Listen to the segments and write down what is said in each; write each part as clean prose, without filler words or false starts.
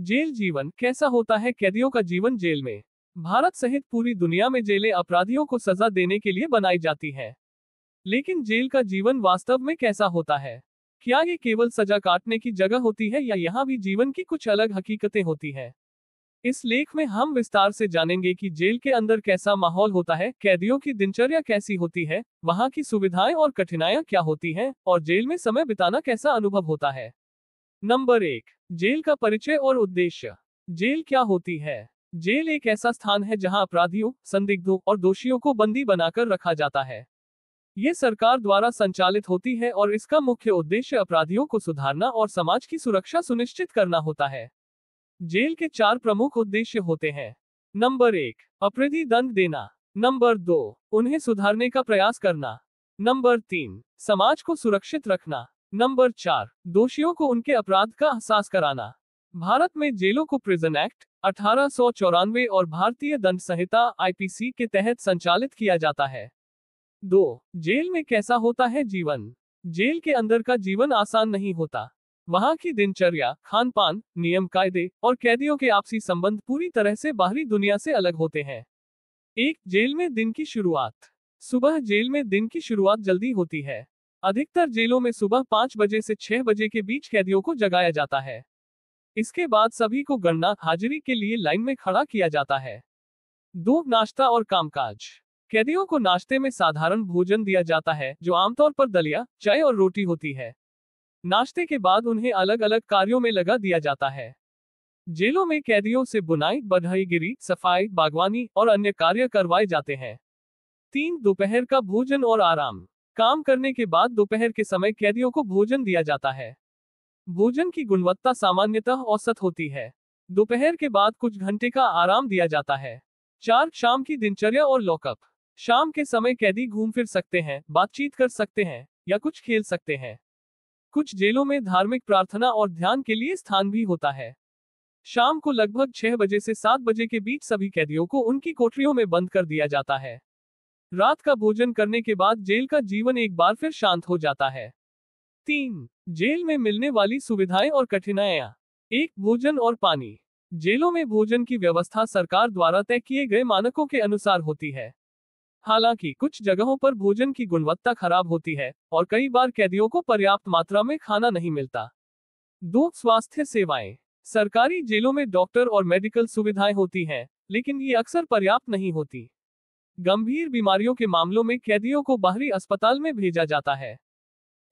Jail जीवन कैसा होता है? कैदियों का जीवन जेल में। भारत सहित पूरी दुनिया में जेलें अपराधियों को सजा देने के लिए बनाई जाती हैं। लेकिन जेल का जीवन वास्तव में कैसा होता है? क्या ये केवल सजा काटने की जगह होती है या यहाँ भी जीवन की कुछ अलग हकीकतें होती हैं? इस लेख में हम विस्तार से जानेंगे कि जेल के अंदर कैसा माहौल होता है, कैदियों की दिनचर्या कैसी होती है, वहाँ की सुविधाएं और कठिनाइयां क्या होती हैं, और जेल में समय बिताना कैसा अनुभव होता है। नंबर 1, जेल का परिचय और उद्देश्य। जेल क्या होती है? जेल एक ऐसा स्थान है जहां अपराधियों, संदिग्धों और दोषियों को बंदी बनाकर रखा जाता है। ये सरकार द्वारा संचालित होती है और इसका मुख्य उद्देश्य अपराधियों को सुधारना और समाज की सुरक्षा सुनिश्चित करना होता है। जेल के 4 प्रमुख उद्देश्य होते हैं। नंबर 1, अपराधी दंड देना। नंबर 2, उन्हें सुधारने का प्रयास करना। नंबर 3, समाज को सुरक्षित रखना। नंबर 4, दोषियों को उनके अपराध का एहसास कराना। भारत में जेलों को प्रिजन एक्ट 1894 और भारतीय दंड संहिता आईपीसी के तहत संचालित किया जाता है। 2, जेल में कैसा होता है जीवन? जेल के अंदर का जीवन आसान नहीं होता। वहाँ की दिनचर्या, खान पान, नियम कायदे और कैदियों के आपसी संबंध पूरी तरह से बाहरी दुनिया से अलग होते हैं। 1, जेल में दिन की शुरुआत। सुबह जेल में दिन की शुरुआत जल्दी होती है। अधिकतर जेलों में सुबह 5 बजे से 6 बजे के बीच कैदियों को जगाया जाता है। इसके बाद सभी को गणना हाजिरी के लिए लाइन में खड़ा किया जाता है। 2, नाश्ता और कामकाज। कैदियों को नाश्ते में साधारण भोजन दिया जाता है जो आमतौर पर दलिया, चाय और रोटी होती है। नाश्ते के बाद उन्हें अलग अलग कार्यों में लगा दिया जाता है। जेलों में कैदियों से बुनाई, बढ़ईगिरी, सफाई, बागवानी और अन्य कार्य करवाए जाते हैं। 3, दोपहर का भोजन और आराम। काम करने के बाद दोपहर के समय कैदियों को भोजन दिया जाता है। भोजन की गुणवत्ता सामान्यतः औसत होती है। दोपहर के बाद कुछ घंटे का आराम दिया जाता है। 4, शाम की दिनचर्या और लॉकअप। शाम के समय कैदी घूम फिर सकते हैं, बातचीत कर सकते हैं या कुछ खेल सकते हैं। कुछ जेलों में धार्मिक प्रार्थना और ध्यान के लिए स्थान भी होता है। शाम को लगभग 6 बजे से 7 बजे के बीच सभी कैदियों को उनकी कोठरियों में बंद कर दिया जाता है। रात का भोजन करने के बाद जेल का जीवन एक बार फिर शांत हो जाता है। 3, जेल में मिलने वाली सुविधाएं और कठिनाइयां। 1, भोजन और पानी। जेलों में भोजन की व्यवस्था सरकार द्वारा तय किए गए मानकों के अनुसार होती है। हालांकि कुछ जगहों पर भोजन की गुणवत्ता खराब होती है और कई बार कैदियों को पर्याप्त मात्रा में खाना नहीं मिलता। 2, स्वास्थ्य सेवाएं। सरकारी जेलों में डॉक्टर और मेडिकल सुविधाएं होती हैं, लेकिन ये अक्सर पर्याप्त नहीं होती। गंभीर बीमारियों के मामलों में कैदियों को बाहरी अस्पताल में भेजा जाता है।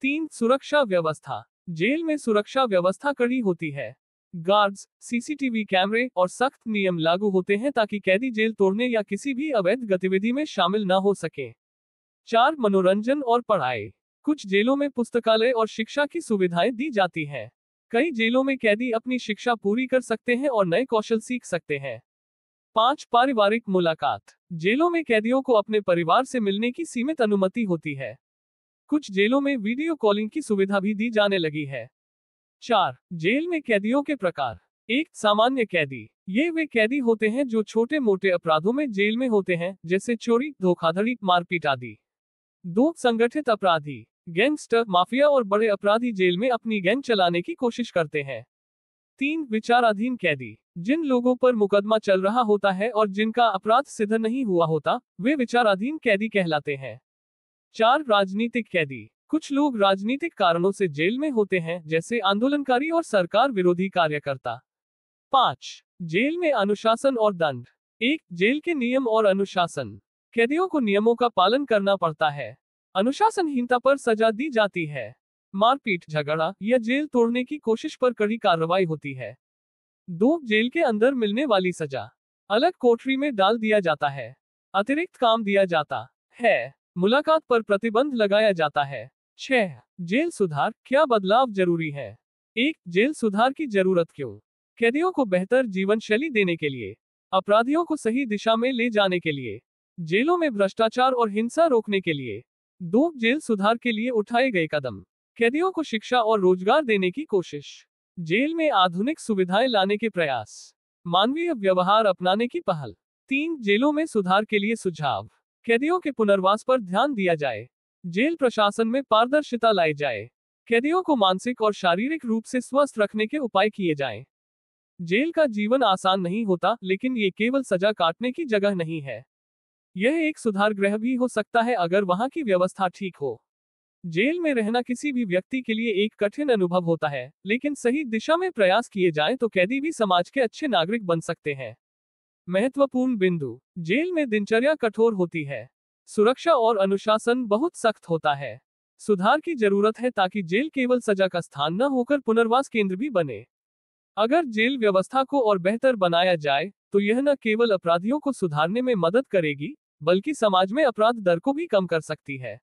3, सुरक्षा व्यवस्था। जेल में सुरक्षा व्यवस्था कड़ी होती है। गार्ड्स, सीसीटीवी कैमरे और सख्त नियम लागू होते हैं ताकि कैदी जेल तोड़ने या किसी भी अवैध गतिविधि में शामिल न हो सके। 4, मनोरंजन और पढ़ाई। कुछ जेलों में पुस्तकालय और शिक्षा की सुविधाएं दी जाती हैं। कई जेलों में कैदी अपनी शिक्षा पूरी कर सकते हैं और नए कौशल सीख सकते हैं। 5, पारिवारिक मुलाकात। जेलों में कैदियों को अपने परिवार से मिलने की सीमित अनुमति होती है। कुछ जेलों में वीडियो कॉलिंग की सुविधा भी दी जाने लगी है। 4, जेल में कैदियों के प्रकार। 1, सामान्य कैदी। ये वे कैदी होते हैं जो छोटे मोटे अपराधों में जेल में होते हैं, जैसे चोरी, धोखाधड़ी, मारपीट आदि। 2, संगठित अपराधी। गैंगस्टर, माफिया और बड़े अपराधी जेल में अपनी गैंग चलाने की कोशिश करते हैं। 3, विचाराधीन कैदी। जिन लोगों पर मुकदमा चल रहा होता है और जिनका अपराध सिद्ध नहीं हुआ होता, वे विचाराधीन कैदी कहलाते हैं। 4, राजनीतिक कैदी। कुछ लोग राजनीतिक कारणों से जेल में होते हैं, जैसे आंदोलनकारी और सरकार विरोधी कार्यकर्ता। 5, जेल में अनुशासन और दंड। 1, जेल के नियम और अनुशासन। कैदियों को नियमों का पालन करना पड़ता है। अनुशासनहीनता पर सजा दी जाती है। मारपीट, झगड़ा या जेल तोड़ने की कोशिश पर कड़ी कार्रवाई होती है। 2, जेल के अंदर मिलने वाली सजा। अलग कोठरी में डाल दिया जाता है। अतिरिक्त काम दिया जाता है। मुलाकात पर प्रतिबंध लगाया जाता है। 6, जेल सुधार। क्या बदलाव जरूरी है? 1, जेल सुधार की जरूरत क्यों? कैदियों को बेहतर जीवन शैली देने के लिए, अपराधियों को सही दिशा में ले जाने के लिए, जेलों में भ्रष्टाचार और हिंसा रोकने के लिए। 2, जेल सुधार के लिए उठाए गए कदम। कैदियों को शिक्षा और रोजगार देने की कोशिश, जेल में आधुनिक सुविधाएं लाने के प्रयास, मानवीय व्यवहार अपनाने की पहल। 3, जेलों में सुधार के लिए सुझाव। कैदियों के पुनर्वास पर ध्यान दिया जाए। जेल प्रशासन में पारदर्शिता लाई जाए। कैदियों को मानसिक और शारीरिक रूप से स्वस्थ रखने के उपाय किए जाएं। जेल का जीवन आसान नहीं होता, लेकिन ये केवल सजा काटने की जगह नहीं है। यह एक सुधार गृह भी हो सकता है अगर वहां की व्यवस्था ठीक हो। जेल में रहना किसी भी व्यक्ति के लिए एक कठिन अनुभव होता है, लेकिन सही दिशा में प्रयास किए जाएं तो कैदी भी समाज के अच्छे नागरिक बन सकते हैं। महत्वपूर्ण बिंदु। जेल में दिनचर्या कठोर होती है। सुरक्षा और अनुशासन बहुत सख्त होता है। सुधार की जरूरत है ताकि जेल केवल सजा का स्थान न होकर पुनर्वास केंद्र भी बने। अगर जेल व्यवस्था को और बेहतर बनाया जाए तो यह न केवल अपराधियों को सुधारने में मदद करेगी, बल्कि समाज में अपराध दर को भी कम कर सकती है।